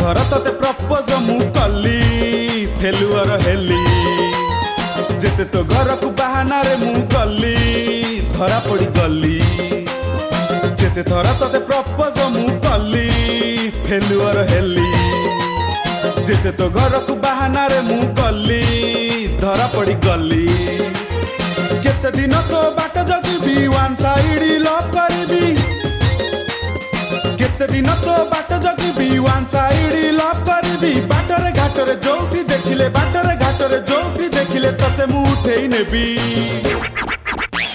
थर तते प्रपोज मु कली फेलुअर हेली जेते तो घर को बहाना रे मु गली धरा पड़ी गली जेते थर तते प्रपोज मु कली फेलुअर हेली जेते तो घर को बहाना रे मु गली धरा पड़ी गली केते दिन तो बाट जगिबी वन साइड लव करबी केते दिन तो बाट जगिबी वन साइड लव करबी बाटरे घाटरे जोठी देखिले बाटरे घाटरे जोठी देखिले तते मु उठेई नेबी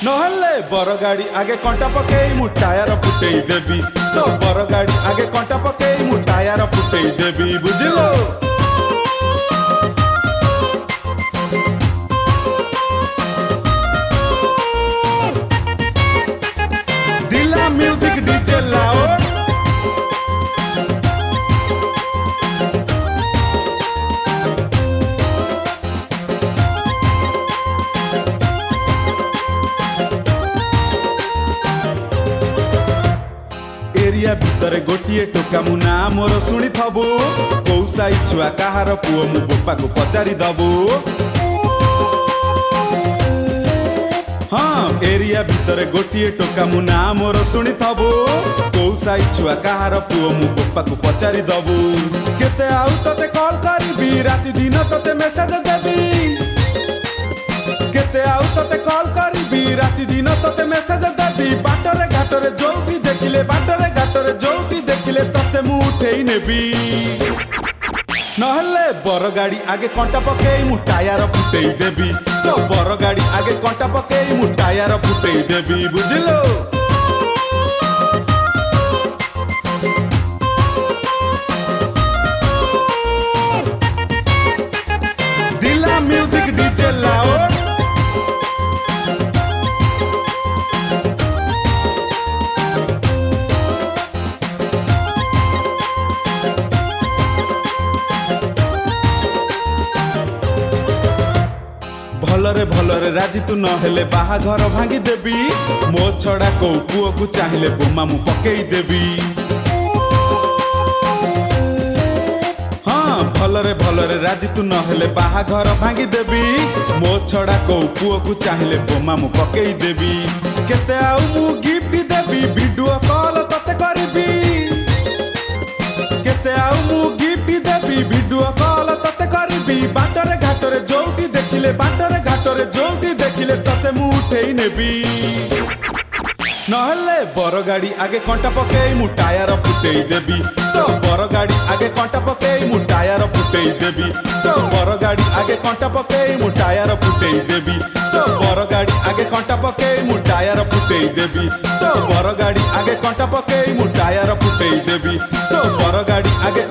नहले बर गाड़ी आगे कंटा पकेई मु टायर फुटेई देबी तो बर गाड़ी आगे कंटा पकेई मु टायर फुटेई देबी बुझिलो। दिला म्यूजिक डीजे लाओ एरिया भितर गोटिए टोका मु ना मोर शुणी थबु कौ साई छुआ काहार पुओ मु बोपा को पचारि दबु हाँ एरिया भितर गोटिए टोका मु ना मोर शुणी थबु कौ साई छुआ काहार पुओ मु बोपा को पचारि दबु केते आउ तते कॉल करबी राति दिन तते मेसेज देबी केते आउ तते कॉल करबी राति दिन तते मेसेज देबी बाटरे घाटरे जोठी देखिले बाटरे घाटरे जोठी देखिले तते मु उठेई नेबी नहले बर गाड़ी आगे कंटा पकेई मु टायर फुटेई देबी तो बर गाड़ी आगे कंटा पकेई मु टायर फुटेई देबी बुझिलो। दिला म्यूजिक डीजे लाओ भलरे राजी तू न हेले बाहा घर भांगी देबी मो छड़ा को पुओ को चाहिले बोमा मु पकेई देबी हाँ भलरे राजी तू न हेले बाहा घर भांगी देबी मो छड़ा को पुओ को चाहिले बोमा मु पकेई देबी केते आउ मु गिफ्ट देबी वीडियो कॉल तते करबी केते आउ मु गिफ्ट देबी वीडियो कॉल तते करबी बाटरे घाटरे जोठी देखिले बाटरे घाटरे जोठी देखिले तते मु उठेई नेबी नहले बर गाड़ी आगे कंटा पकेई मु टायर फुटेई देबी तो बर गाड़ी आगे कंटा पकेई मु टायर फुटेई देबी तो बर गाड़ी आगे कंटा पकेई मु टायर फुटेई देबी तो बर गाड़ी आगे कंटा पकेई मु टायर फुटेई देबी तो बर गाड़ी आगे कंटा पकेई मु टायर फुटेई देबी तो बर गाड़ी आगे